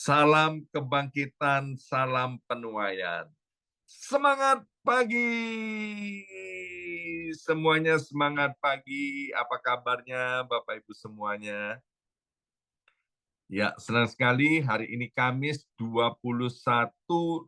Salam kebangkitan, salam penuaian. Semangat pagi! Semuanya semangat pagi. Apa kabarnya Bapak Ibu semuanya? Ya, senang sekali hari ini Kamis 21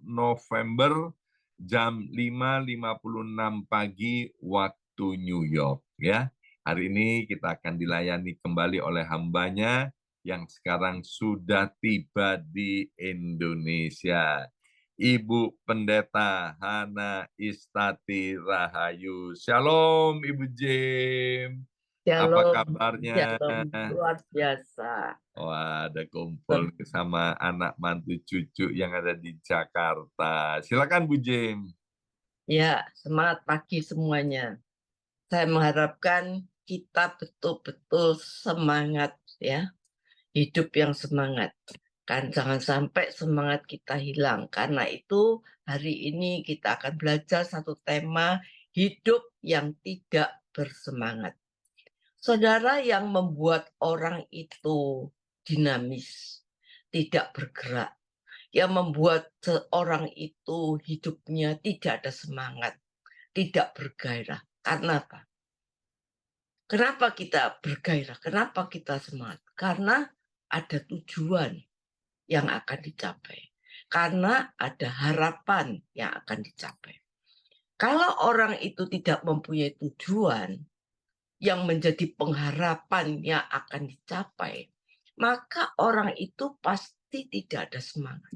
November jam 5.56 pagi waktu New York ya. Hari ini kita akan dilayani kembali oleh hambanya yang sekarang sudah tiba di Indonesia. Ibu Pendeta Hana Istati Rahayu. Shalom Ibu Jim. Apa Shalom, kabarnya? shalom, luar biasa. Wah, ada kumpul sama anak mantu cucu yang ada di Jakarta. Silakan Bu Jim. Ya, semangat pagi semuanya. Saya mengharapkan kita betul-betul semangat ya, hidup yang semangat. Kan jangan sampai semangat kita hilang. Karena itu hari ini kita akan belajar satu tema hidup yang tidak bersemangat. Saudara, yang membuat orang itu dinamis, tidak bergerak, yang membuat seorang itu hidupnya tidak ada semangat, tidak bergairah. Karena apa? Kenapa kita bergairah? Kenapa kita semangat? Karena ada tujuan yang akan dicapai. Karena ada harapan yang akan dicapai. Kalau orang itu tidak mempunyai tujuan yang menjadi pengharapan yang akan dicapai, maka orang itu pasti tidak ada semangat.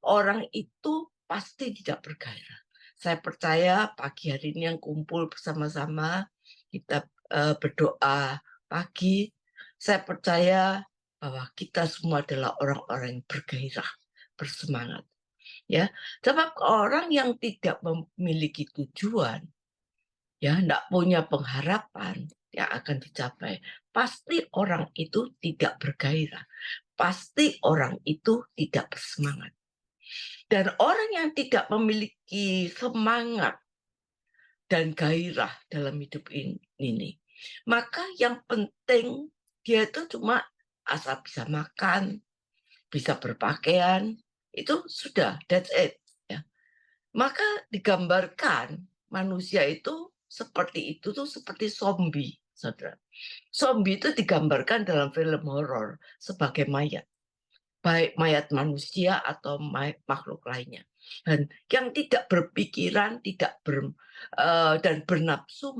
Orang itu pasti tidak bergairah. Saya percaya pagi hari ini yang kumpul bersama-sama, kita berdoa pagi, saya percaya bahwa kita semua adalah orang-orang yang bergairah, bersemangat. Ya, sebab orang yang tidak memiliki tujuan, ya, tidak punya pengharapan yang akan dicapai, pasti orang itu tidak bergairah, pasti orang itu tidak bersemangat. Dan orang yang tidak memiliki semangat dan gairah dalam hidup ini, maka yang penting dia itu cuma asal bisa makan, bisa berpakaian, itu sudah, that's it. Ya. Maka digambarkan manusia itu seperti itu tuh seperti zombie, saudara. Zombie itu digambarkan dalam film horor sebagai mayat, baik mayat manusia atau makhluk lainnya. Dan yang tidak berpikiran, tidak dan bernafsu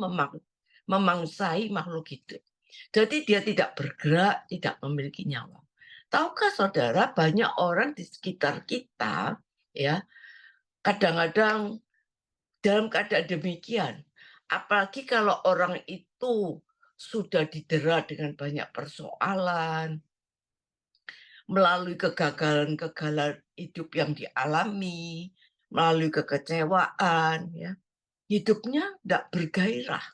memangsai makhluk hidup. Jadi dia tidak bergerak, tidak memiliki nyawa. Tahukah saudara, banyak orang di sekitar kita, ya, kadang-kadang dalam keadaan demikian. Apalagi kalau orang itu sudah didera dengan banyak persoalan, melalui kegagalan-kegagalan hidup yang dialami, melalui kekecewaan, ya, hidupnya tidak bergairah,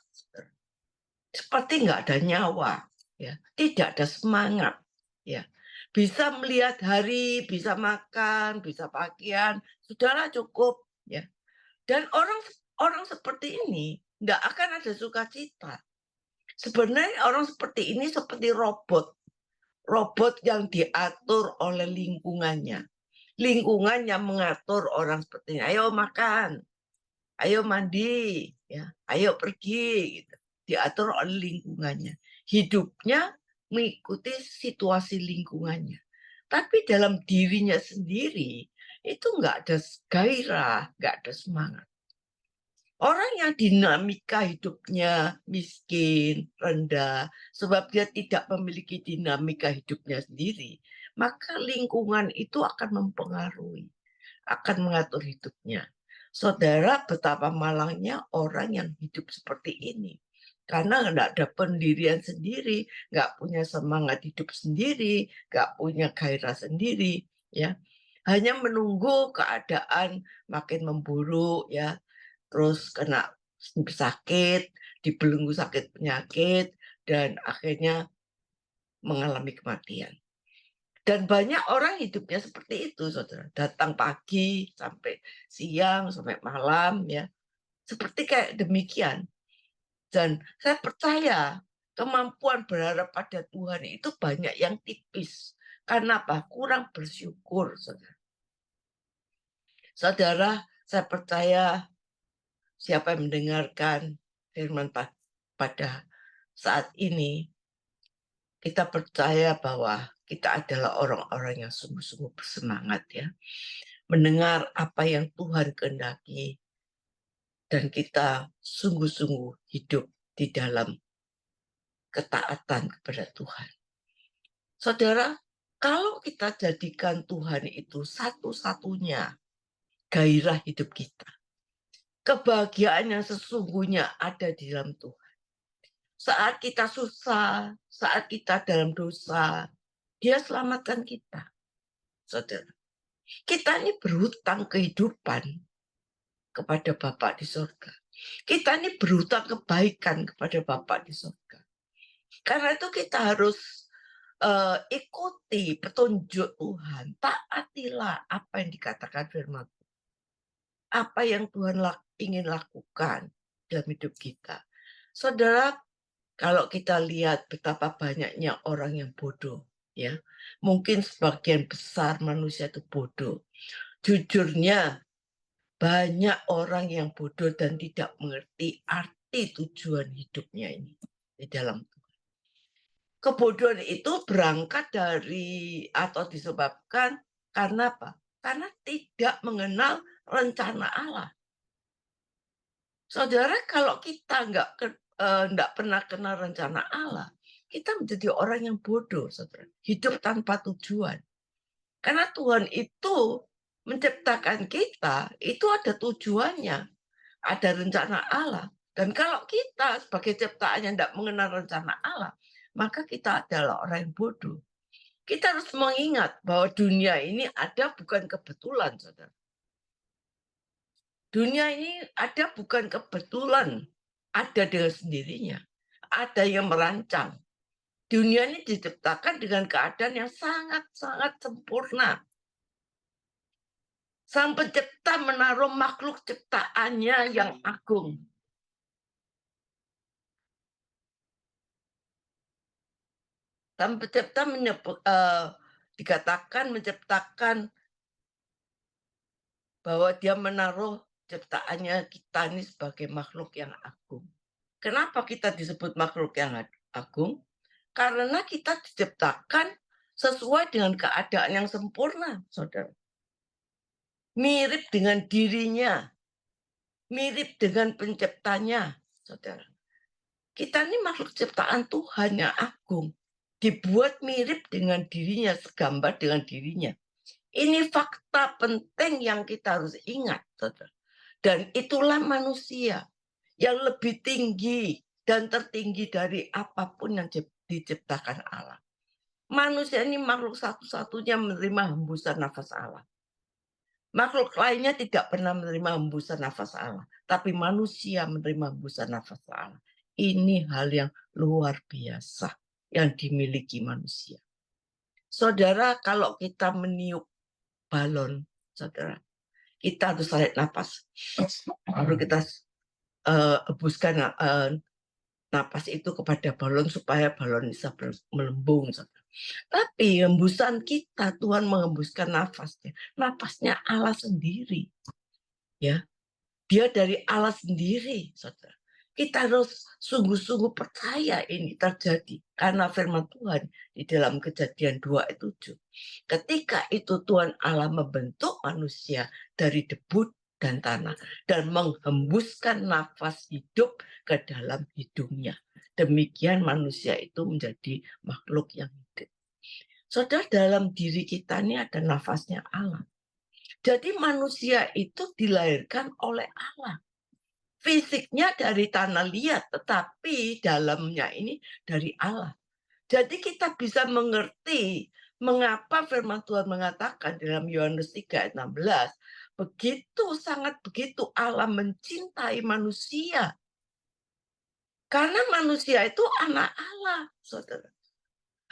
seperti nggak ada nyawa, ya, tidak ada semangat, ya. Bisa melihat hari, bisa makan, bisa pakaian, sudahlah cukup, ya. Dan orang orang seperti ini tidak akan ada sukacita. Sebenarnya orang seperti ini seperti robot. Robot yang diatur oleh lingkungannya. Lingkungan yang mengatur orang seperti ini. Ayo makan, ayo mandi, ya, ayo pergi, gitu. Diatur oleh lingkungannya. Hidupnya mengikuti situasi lingkungannya. Tapi dalam dirinya sendiri itu nggak ada gairah, nggak ada semangat. Orang yang dinamika hidupnya miskin, rendah, sebab dia tidak memiliki dinamika hidupnya sendiri, maka lingkungan itu akan mempengaruhi, akan mengatur hidupnya. Saudara, betapa malangnya orang yang hidup seperti ini. Karena nggak ada pendirian sendiri, nggak punya semangat hidup sendiri, nggak punya gairah sendiri, ya. Hanya menunggu keadaan makin memburuk, ya, terus kena sakit, dibelenggu sakit penyakit, dan akhirnya mengalami kematian. Dan banyak orang hidupnya seperti itu, saudara. Datang pagi sampai siang, sampai malam, ya. Seperti kayak demikian. Dan saya percaya kemampuan berharap pada Tuhan itu banyak yang tipis. Karena apa? Kurang bersyukur, saudara. Saudara, saya percaya siapa yang mendengarkan firman pada saat ini, kita percaya bahwa kita adalah orang-orang yang sungguh-sungguh bersemangat ya. Mendengar apa yang Tuhan kehendaki. Dan kita sungguh-sungguh hidup di dalam ketaatan kepada Tuhan. Saudara, kalau kita jadikan Tuhan itu satu-satunya gairah hidup kita, kebahagiaan yang sesungguhnya ada di dalam Tuhan. Saat kita susah, saat kita dalam dosa, Dia selamatkan kita. Saudara, kita ini berhutang kehidupan kepada Bapa di surga. Kita ini berhutang kebaikan kepada Bapa di surga. Karena itu kita harus ikuti petunjuk Tuhan. Taatilah apa yang dikatakan firman Tuhan. Apa yang Tuhan ingin lakukan dalam hidup kita. Saudara, kalau kita lihat betapa banyaknya orang yang bodoh, ya, mungkin sebagian besar manusia itu bodoh. Jujurnya, banyak orang yang bodoh dan tidak mengerti arti tujuan hidupnya ini di dalam Tuhan. Kebodohan itu berangkat dari atau disebabkan karena apa? Karena tidak mengenal rencana Allah. Saudara, kalau kita nggak pernah kenal rencana Allah, kita menjadi orang yang bodoh, saudara. Hidup tanpa tujuan. Karena Tuhan itu menciptakan kita, itu ada tujuannya. Ada rencana Allah. Dan kalau kita sebagai ciptaan yang tidak mengenal rencana Allah, maka kita adalah orang yang bodoh. Kita harus mengingat bahwa dunia ini ada bukan kebetulan, saudara. Dunia ini ada bukan kebetulan, ada dengan sendirinya. Ada yang merancang. Dunia ini diciptakan dengan keadaan yang sangat-sangat sempurna. Sang pencipta menaruh makhluk ciptaannya yang agung. Sang pencipta dikatakan menciptakan bahwa dia menaruh ciptaannya kita ini sebagai makhluk yang agung. Kenapa kita disebut makhluk yang agung? Karena kita diciptakan sesuai dengan keadaan yang sempurna, saudara. Mirip dengan dirinya, mirip dengan penciptanya, saudara. Kita ini makhluk ciptaan Tuhan yang agung. Dibuat mirip dengan dirinya, segambar dengan dirinya. Ini fakta penting yang kita harus ingat, saudara. Dan itulah manusia yang lebih tinggi dan tertinggi dari apapun yang diciptakan Allah. Manusia ini makhluk satu-satunya menerima hembusan nafas Allah. Makhluk lainnya tidak pernah menerima hembusan nafas Allah. Tapi manusia menerima hembusan nafas Allah. Ini hal yang luar biasa yang dimiliki manusia. Saudara, kalau kita meniup balon, saudara, kita harus tarik nafas. Baru kita hembuskan napas itu kepada balon supaya balon bisa melembung. Tapi hembusan kita, Tuhan menghembuskan nafasnya. Nafasnya Allah sendiri. Ya, Dia dari Allah sendiri, saudara. Kita harus sungguh-sungguh percaya ini terjadi. Karena firman Tuhan di dalam Kejadian 2 ayat 7. Ketika itu Tuhan Allah membentuk manusia dari debu dan tanah. Dan menghembuskan nafas hidup ke dalam hidungnya. Demikian manusia itu menjadi makhluk yang hidup. Saudara, dalam diri kita ini ada nafasnya Allah. Jadi manusia itu dilahirkan oleh Allah. Fisiknya dari tanah liat, tetapi dalamnya ini dari Allah. Jadi kita bisa mengerti mengapa firman Tuhan mengatakan dalam Yohanes 3 ayat 16, begitu Allah mencintai manusia. Karena manusia itu anak Allah, saudara.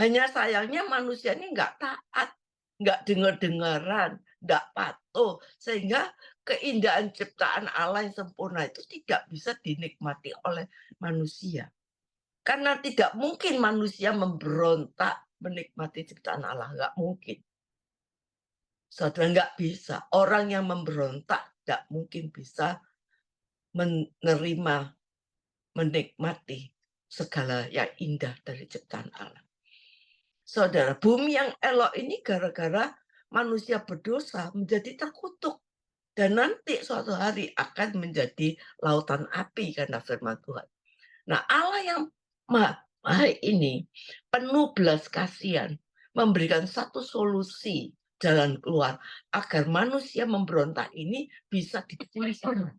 Hanya sayangnya manusia ini nggak taat, nggak dengar-dengaran, nggak patuh, sehingga keindahan ciptaan Allah yang sempurna itu tidak bisa dinikmati oleh manusia. Karena tidak mungkin manusia memberontak menikmati ciptaan Allah? Nggak mungkin. Saudara, nggak bisa. Orang yang memberontak nggak mungkin bisa menerima, menikmati segala yang indah dari ciptaan Allah. Saudara, bumi yang elok ini gara-gara manusia berdosa menjadi terkutuk. Dan nanti suatu hari akan menjadi lautan api karena firman Tuhan. Nah, Allah yang maha ini penuh belas kasihan, memberikan satu solusi jalan keluar agar manusia memberontak ini bisa dipulihkan,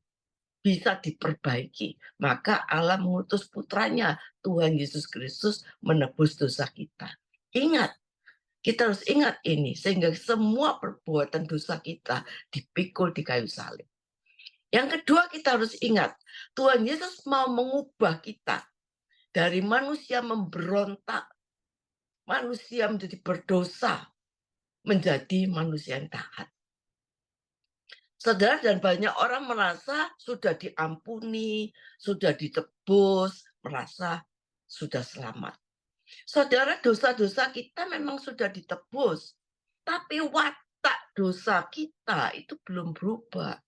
bisa diperbaiki. Maka Allah mengutus putranya, Tuhan Yesus Kristus, menebus dosa kita. Ingat, kita harus ingat ini, sehingga semua perbuatan dosa kita dipikul di kayu salib. Yang kedua, kita harus ingat, Tuhan Yesus mau mengubah kita dari manusia memberontak, manusia menjadi berdosa, menjadi manusia yang taat. Saudara, dan banyak orang merasa sudah diampuni, sudah ditebus, merasa sudah selamat. Saudara, dosa-dosa kita memang sudah ditebus, tapi watak dosa kita itu belum berubah.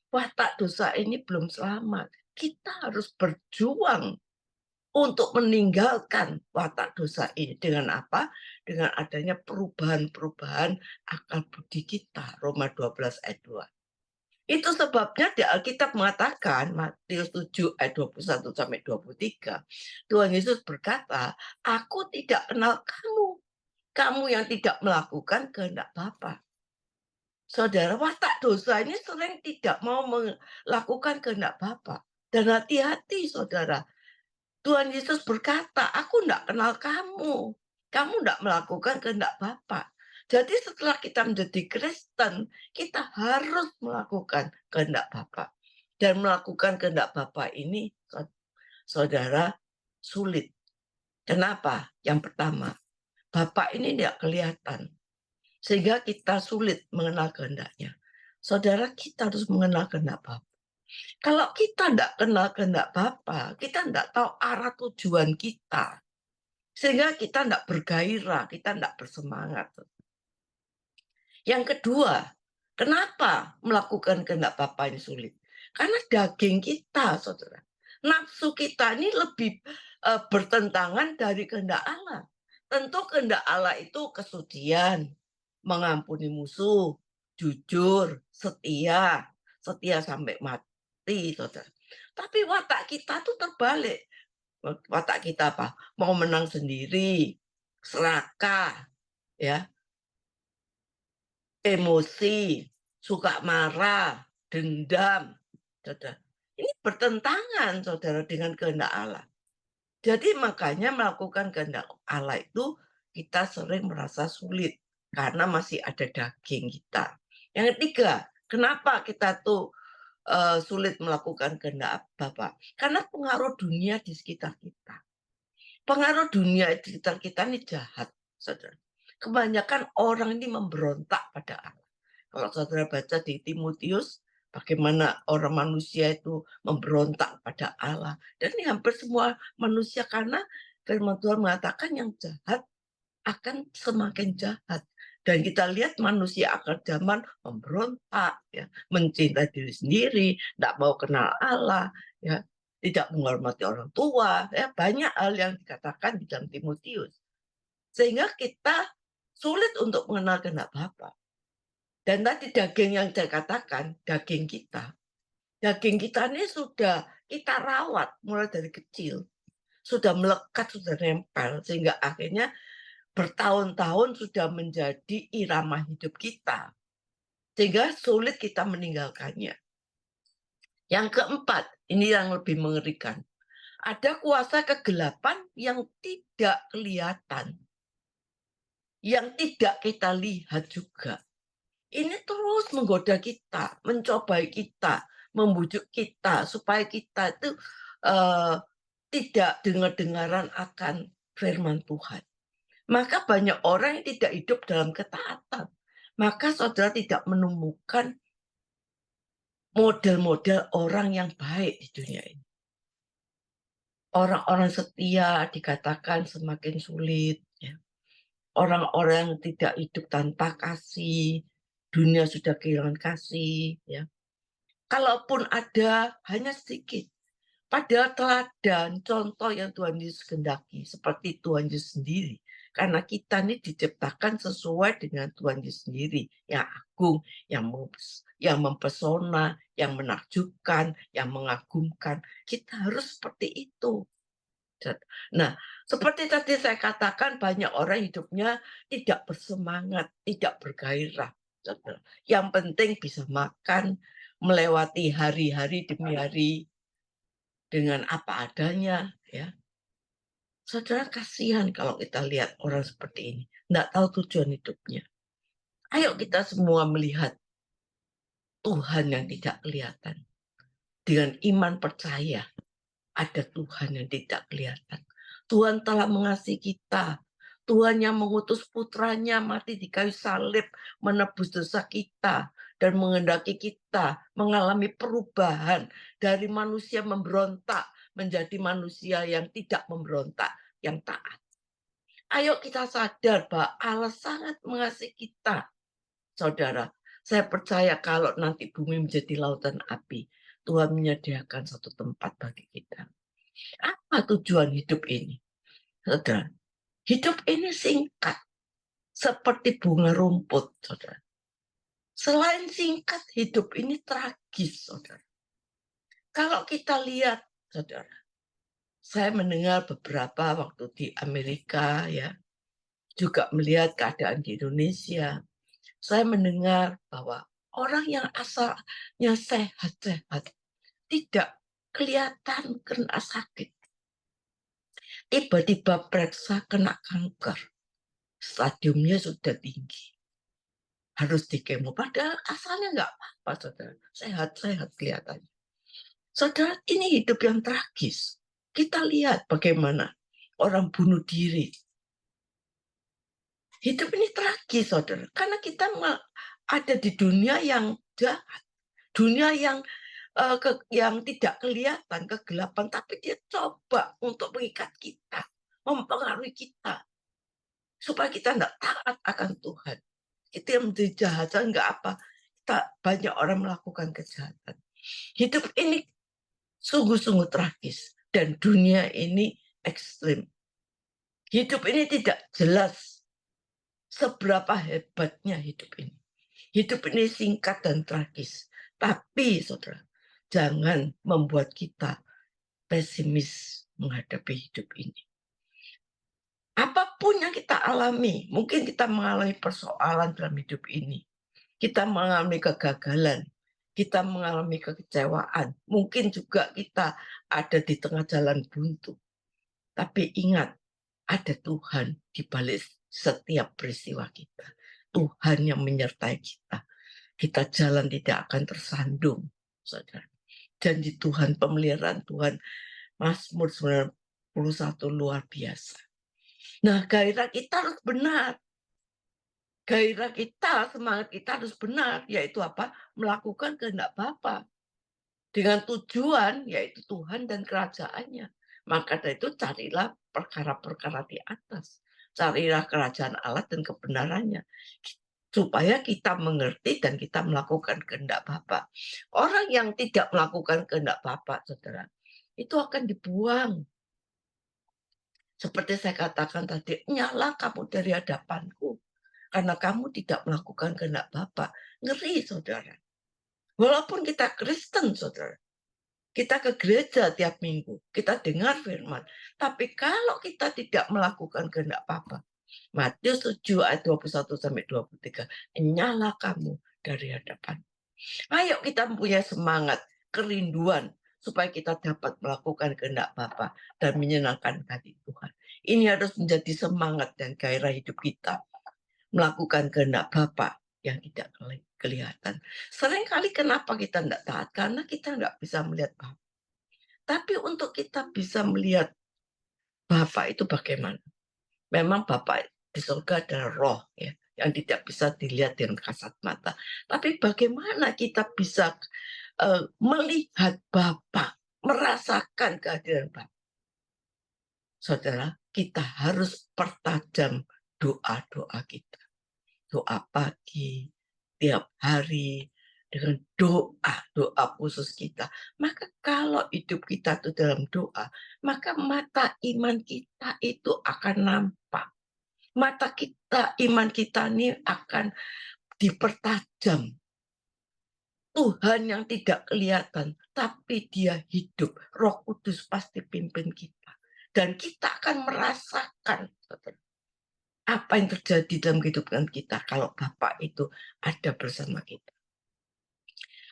Watak dosa ini belum selamat. Kita harus berjuang untuk meninggalkan watak dosa ini. Dengan apa? Dengan adanya perubahan-perubahan akal budi kita. Roma 12 ayat 2. Itu sebabnya di Alkitab mengatakan, Matius 7 ayat 21 sampai 23, Tuhan Yesus berkata, aku tidak kenal kamu, kamu yang tidak melakukan kehendak Bapa. Saudara, watak dosa ini sering tidak mau melakukan kehendak Bapa. Dan hati-hati, saudara. Tuhan Yesus berkata, aku tidak kenal kamu, kamu tidak melakukan kehendak Bapa. Jadi setelah kita menjadi Kristen, kita harus melakukan kehendak Bapa. Dan melakukan kehendak Bapa ini, saudara, sulit. Kenapa? Yang pertama, Bapa ini tidak kelihatan. Sehingga kita sulit mengenal kehendaknya. Saudara, kita harus mengenal kehendak Bapa. Kalau kita tidak kenal kehendak Bapa, kita tidak tahu arah tujuan kita. Sehingga kita tidak bergairah, kita tidak bersemangat. Yang kedua, kenapa melakukan kehendak Bapa ini sulit? Karena daging kita, saudara. Nafsu kita ini lebih bertentangan dari kehendak Allah. Tentu kehendak Allah itu kesucian, mengampuni musuh, jujur, setia sampai mati, saudara. Tapi watak kita tuh terbalik. Watak kita apa? Mau menang sendiri, serakah, ya, emosi, suka marah, dendam, saudara. Ini bertentangan, saudara, dengan kehendak Allah. Jadi makanya melakukan kehendak Allah itu kita sering merasa sulit karena masih ada daging kita. Yang ketiga, kenapa kita tuh sulit melakukan kehendak Bapa? Karena pengaruh dunia di sekitar kita. Pengaruh dunia di sekitar kita ini jahat, saudara. Kebanyakan orang ini memberontak pada Allah. Kalau saudara baca di Timotius, bagaimana orang manusia itu memberontak pada Allah. Dan ini hampir semua manusia, karena firman Tuhan mengatakan yang jahat akan semakin jahat. Dan kita lihat manusia akhir zaman memberontak, ya, mencintai diri sendiri, tidak mau kenal Allah, ya, tidak menghormati orang tua, ya, banyak hal yang dikatakan di dalam Timotius. Sehingga kita sulit untuk mengenal kehendak Bapa. Dan tadi daging yang saya katakan, daging kita ini sudah kita rawat mulai dari kecil. Sudah melekat, sudah nempel, sehingga akhirnya bertahun-tahun sudah menjadi irama hidup kita. Sehingga sulit kita meninggalkannya. Yang keempat, ini yang lebih mengerikan. Ada kuasa kegelapan yang tidak kelihatan. Yang tidak kita lihat juga. Ini terus menggoda kita, mencobai kita, membujuk kita, supaya kita itu tidak dengar-dengaran akan firman Tuhan. Maka banyak orang yang tidak hidup dalam ketaatan. Maka saudara tidak menemukan model-model orang yang baik di dunia ini. Orang-orang setia dikatakan semakin sulit. Ya. orang-orang yang tidak hidup tanpa kasih, dunia sudah kehilangan kasih, ya. Kalaupun ada, hanya sedikit. Padahal teladan, contoh yang Tuhan Yesus kehendaki, seperti Tuhan Yesus sendiri. Karena kita ini diciptakan sesuai dengan Tuhan Yesus sendiri, yang agung, yang mempesona, yang menakjubkan, yang mengagumkan. Kita harus seperti itu. Nah, seperti tadi saya katakan, banyak orang hidupnya tidak bersemangat, tidak bergairah. Yang penting bisa makan, melewati hari-hari demi hari dengan apa adanya, ya. Saudara, kasihan kalau kita lihat orang seperti ini, nggak tahu tujuan hidupnya. Ayo kita semua melihat Tuhan yang tidak kelihatan. Dengan iman percaya ada Tuhan yang tidak kelihatan. Tuhan telah mengasihi kita. Tuhan yang mengutus putranya mati di kayu salib, menebus dosa kita, dan menghendaki kita mengalami perubahan dari manusia memberontak menjadi manusia yang tidak memberontak, yang taat. Ayo kita sadar bahwa Allah sangat mengasihi kita. Saudara, saya percaya kalau nanti bumi menjadi lautan api, Tuhan menyediakan satu tempat bagi kita. Apa tujuan hidup ini? Saudara, hidup ini singkat, seperti bunga rumput, saudara. Selain singkat, hidup ini tragis, saudara. Kalau kita lihat, saudara, saya mendengar beberapa waktu di Amerika, ya, juga melihat keadaan di Indonesia. Saya mendengar bahwa orang yang asalnya sehat-sehat tidak kelihatan kena sakit. Tiba-tiba periksa kena kanker. Stadiumnya sudah tinggi. Harus dikemo. Padahal asalnya nggak apa-apa, saudara. Sehat-sehat kelihatannya. Saudara, ini hidup yang tragis. Kita lihat bagaimana orang bunuh diri. Hidup ini tragis, saudara. Karena kita ada di dunia yang jahat. Dunia yang tidak kelihatan, kegelapan. Tapi dia coba untuk mengikat kita. Mempengaruhi kita. Supaya kita tidak taat akan Tuhan. Itu yang menjadi kejahatan, nggak apa. Banyak orang melakukan kejahatan. Hidup ini sungguh-sungguh tragis. Dan dunia ini ekstrim. Hidup ini tidak jelas seberapa hebatnya hidup ini. Hidup ini singkat dan tragis. Tapi, saudara, jangan membuat kita pesimis menghadapi hidup ini. Apapun yang kita alami, mungkin kita mengalami persoalan dalam hidup ini. Kita mengalami kegagalan, kita mengalami kekecewaan. Mungkin juga kita ada di tengah jalan buntu. Tapi ingat, ada Tuhan di balik setiap peristiwa kita. Tuhan yang menyertai kita. Kita jalan tidak akan tersandung, saudara. Janji Tuhan, pemeliharaan Tuhan, Mazmur 91 luar biasa. Nah, gairah kita harus benar. Gairah kita, semangat kita harus benar, yaitu apa? Melakukan kehendak Bapa. Dengan tujuan, yaitu Tuhan dan kerajaannya. Maka dari itu carilah perkara-perkara di atas. Carilah kerajaan Allah dan kebenarannya. Supaya kita mengerti dan kita melakukan kehendak Bapa. Orang yang tidak melakukan kehendak Bapa, saudara, itu akan dibuang. Seperti saya katakan tadi, nyala kamu dari hadapanku. Karena kamu tidak melakukan kehendak Bapa. Ngeri, saudara. Walaupun kita Kristen, saudara. Kita ke gereja tiap minggu. Kita dengar firman. Tapi kalau kita tidak melakukan kehendak Bapa, Matius 7 ayat 21-23. Nyala kamu dari hadapan. Ayo kita mempunyai semangat, kerinduan, supaya kita dapat melakukan kehendak Bapa dan menyenangkan hati Tuhan. Ini harus menjadi semangat dan gairah hidup kita. Melakukan kehendak Bapa yang tidak kelihatan. Seringkali kenapa kita tidak taat? Karena kita tidak bisa melihat Bapa. Tapi untuk kita bisa melihat Bapa itu bagaimana? Memang Bapa di surga adalah roh, ya, yang tidak bisa dilihat dengan kasat mata. Tapi bagaimana kita bisa melihat Bapa, merasakan kehadiran Bapa? Saudara, kita harus pertajam doa-doa kita. Doa pagi, tiap hari, dengan doa-doa khusus kita. Maka kalau hidup kita itu dalam doa, maka mata iman kita itu akan nampak. Mata kita, iman kita ini akan dipertajam. Tuhan yang tidak kelihatan, tapi dia hidup. Roh Kudus pasti pimpin kita. Dan kita akan merasakan apa yang terjadi dalam kehidupan kita kalau Bapak itu ada bersama kita.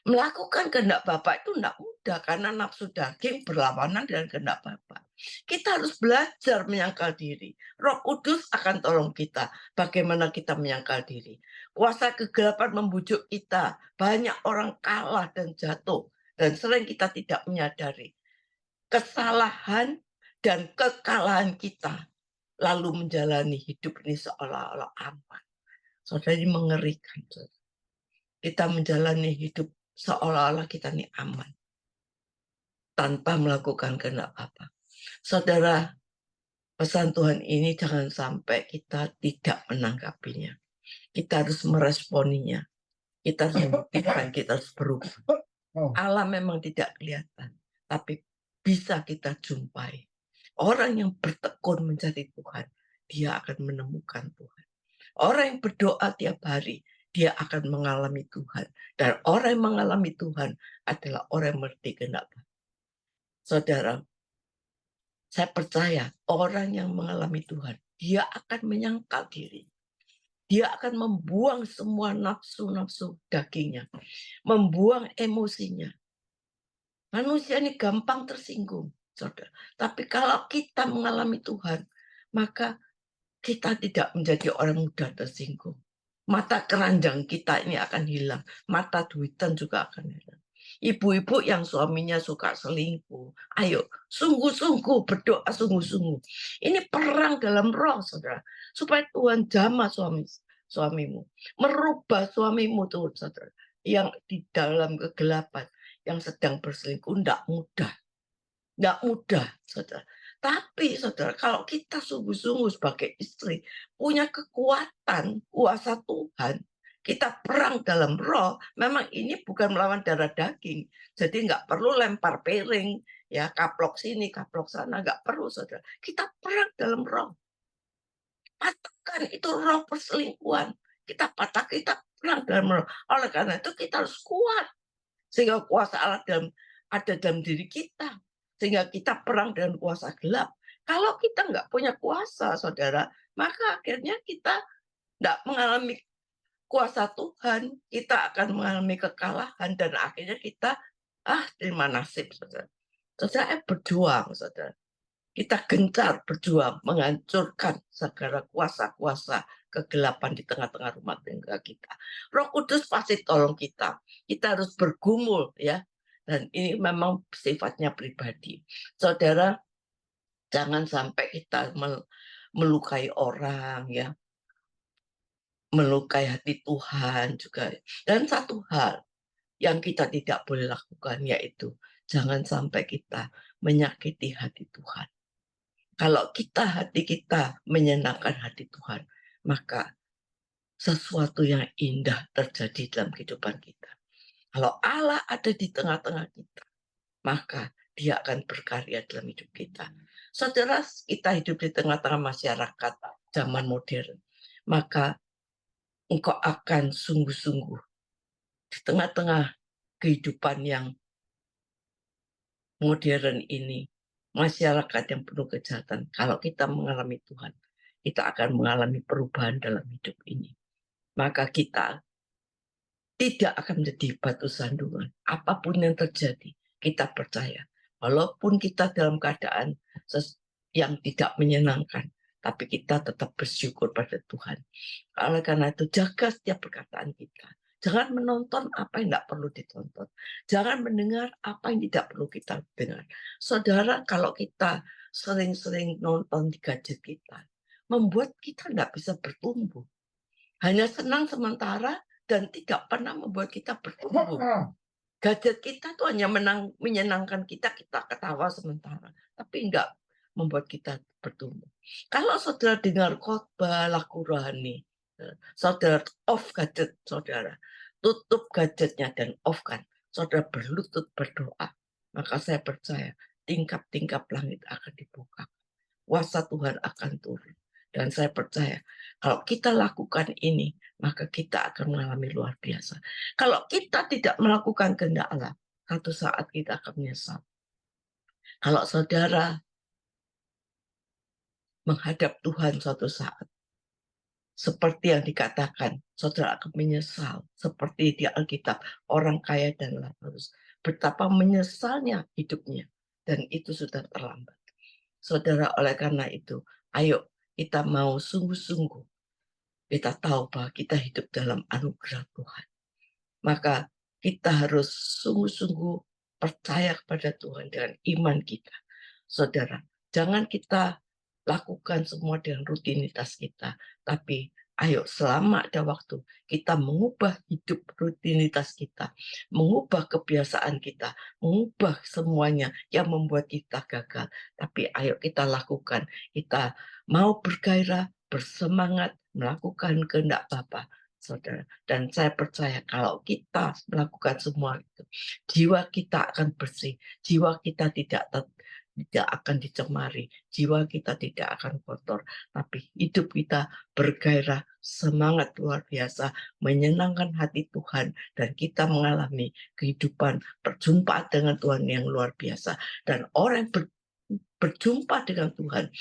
Melakukan kehendak Bapak itu tidak mudah karena nafsu daging berlawanan dengan kehendak Bapak. Kita harus belajar menyangkal diri. Roh Kudus akan tolong kita. Bagaimana kita menyangkal diri. Kuasa kegelapan membujuk kita. Banyak orang kalah dan jatuh. Dan sering kita tidak menyadari. Kesalahan dan kekalahan kita. Lalu menjalani hidup ini seolah-olah aman. Saudara, ini mengerikan. Kita menjalani hidup seolah-olah kita ini aman. Tanpa melakukan kehendak Bapa. Saudara, pesan Tuhan ini jangan sampai kita tidak menanggapinya. Kita harus meresponinya. Kita harus membuktikan, kita harus berubah. Allah memang tidak kelihatan, tapi bisa kita jumpai. Orang yang bertekun mencari Tuhan, dia akan menemukan Tuhan. Orang yang berdoa tiap hari, dia akan mengalami Tuhan. Dan orang yang mengalami Tuhan adalah orang yang mengerti kehendak Bapa. Saudara, saya percaya orang yang mengalami Tuhan, dia akan menyangkal diri. Dia akan membuang semua nafsu-nafsu dagingnya. Membuang emosinya. Manusia ini gampang tersinggung, saudara. Tapi kalau kita mengalami Tuhan, maka kita tidak menjadi orang mudah tersinggung. Mata keranjang kita ini akan hilang. Mata duitan juga akan hilang. Ibu-ibu yang suaminya suka selingkuh, ayo sungguh-sungguh berdoa sungguh-sungguh. Ini perang dalam roh, saudara. Supaya Tuhan jamah suamimu. Merubah suamimu tuh, saudara. Yang di dalam kegelapan, yang sedang berselingkuh, tidak mudah. Tidak mudah, saudara. Tapi, saudara, kalau kita sungguh-sungguh sebagai istri, punya kekuatan, kuasa Tuhan, kita perang dalam roh, memang ini bukan melawan darah daging. Jadi nggak perlu lempar piring, ya kaplok sini, kaplok sana, nggak perlu, saudara. Kita perang dalam roh. Patahkan itu roh perselingkuhan. Kita perang dalam roh. Oleh karena itu kita harus kuat. Sehingga kuasa Allah ada dalam diri kita. Sehingga kita perang dengan kuasa gelap. Kalau kita nggak punya kuasa, saudara, maka akhirnya kita nggak mengalami kuasa Tuhan. Kita akan mengalami kekalahan dan akhirnya kita terima nasib, saudara. Saudara, berjuang, saudara. Kita gencar berjuang menghancurkan segala kuasa-kuasa kegelapan di tengah-tengah rumah tangga kita. Roh Kudus pasti tolong kita. Kita harus bergumul, ya. Dan ini memang sifatnya pribadi. Saudara, jangan sampai kita melukai orang, ya. Melukai hati Tuhan juga. Dan satu hal yang kita tidak boleh lakukan, yaitu jangan sampai kita menyakiti hati Tuhan. Kalau hati kita menyenangkan hati Tuhan, maka sesuatu yang indah terjadi dalam kehidupan kita. Kalau Allah ada di tengah-tengah kita, maka dia akan berkarya dalam hidup kita. Saudara, kita hidup di tengah-tengah masyarakat zaman modern, maka engkau akan sungguh-sungguh di tengah-tengah kehidupan yang modern ini, masyarakat yang penuh kejahatan, kalau kita mengalami Tuhan, kita akan mengalami perubahan dalam hidup ini. Maka kita tidak akan menjadi batu sandungan. Apapun yang terjadi, kita percaya. Walaupun kita dalam keadaan yang tidak menyenangkan, tapi kita tetap bersyukur pada Tuhan. Oleh karena itu, jaga setiap perkataan kita. Jangan menonton apa yang tidak perlu ditonton. Jangan mendengar apa yang tidak perlu kita dengar. Saudara, kalau kita sering-sering nonton di gadget kita, membuat kita tidak bisa bertumbuh. Hanya senang sementara dan tidak pernah membuat kita bertumbuh. Gadget kita tuh hanya menyenangkan kita ketawa sementara. Tapi enggak membuat kita bertumbuh. Kalau saudara dengar khotbah laku rohani, saudara off gadget saudara, tutup gadgetnya dan off kan, saudara berlutut berdoa, maka saya percaya tingkap-tingkap langit akan dibuka, kuasa Tuhan akan turun. Dan saya percaya kalau kita lakukan ini, maka kita akan mengalami luar biasa. Kalau kita tidak melakukan kehendak Allah, satu saat kita akan menyesal. Kalau saudara menghadap Tuhan suatu saat, seperti yang dikatakan, saudara akan menyesal. Seperti di Alkitab, orang kaya dan Lazarus. Betapa menyesalnya hidupnya. Dan itu sudah terlambat. Saudara, oleh karena itu, ayo kita mau sungguh-sungguh. Kita tahu bahwa kita hidup dalam anugerah Tuhan. Maka kita harus sungguh-sungguh percaya kepada Tuhan dengan iman kita. Saudara, jangan kita lakukan semua dengan rutinitas kita. Tapi ayo selama ada waktu, kita mengubah hidup rutinitas kita. Mengubah kebiasaan kita. Mengubah semuanya yang membuat kita gagal. Tapi ayo kita lakukan. Kita mau bergairah, bersemangat, melakukan kehendak Bapa, saudara. Dan saya percaya kalau kita melakukan semua itu, jiwa kita akan bersih, jiwa kita tidak akan dicemari, jiwa kita tidak akan kotor, tapi hidup kita bergairah, semangat luar biasa, menyenangkan hati Tuhan, dan kita mengalami kehidupan perjumpaan dengan Tuhan yang luar biasa. Dan orang yang berjumpa dengan Tuhan,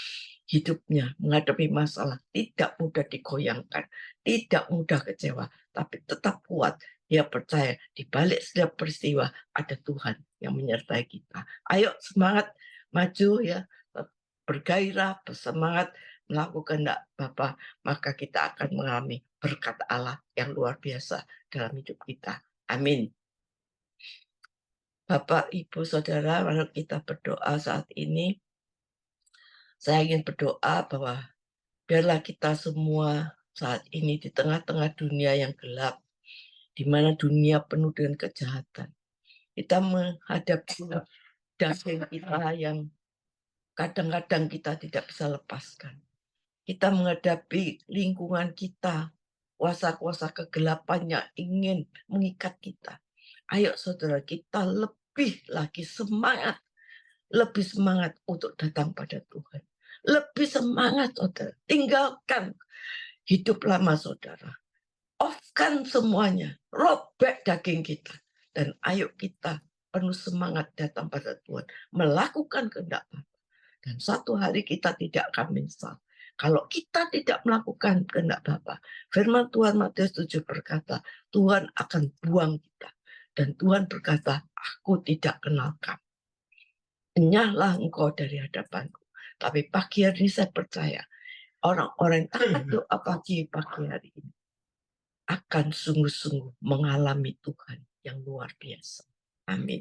hidupnya menghadapi masalah tidak mudah digoyangkan, tidak mudah kecewa, tapi tetap kuat. Dia percaya di balik setiap peristiwa ada Tuhan yang menyertai kita. Ayo semangat maju ya, bergairah, bersemangat melakukan kehendak Bapa, maka kita akan mengalami berkat Allah yang luar biasa dalam hidup kita. Amin. Bapak, Ibu, Saudara, mari kita berdoa saat ini. Saya ingin berdoa bahwa biarlah kita semua saat ini di tengah-tengah dunia yang gelap, di mana dunia penuh dengan kejahatan. Kita menghadapi daging kita yang kadang-kadang kita tidak bisa lepaskan. Kita menghadapi lingkungan kita, kuasa-kuasa kegelapan yang ingin mengikat kita. Ayo saudara, kita lebih lagi semangat, lebih semangat untuk datang pada Tuhan. Lebih semangat saudara, tinggalkan hidup lama saudara. Off-kan semuanya, robek daging kita. Dan ayo kita penuh semangat datang pada Tuhan, melakukan kehendak Bapa. Dan suatu hari kita tidak akan menyesal. Kalau kita tidak melakukan kehendak Bapa, firman Tuhan Matius 7 berkata, Tuhan akan buang kita. Dan Tuhan berkata, aku tidak kenal kamu. Enyahlah engkau dari hadapanku. Tapi pagi hari ini saya percaya, orang-orang yang taat doa pagi hari ini akan sungguh-sungguh mengalami Tuhan yang luar biasa. Amin.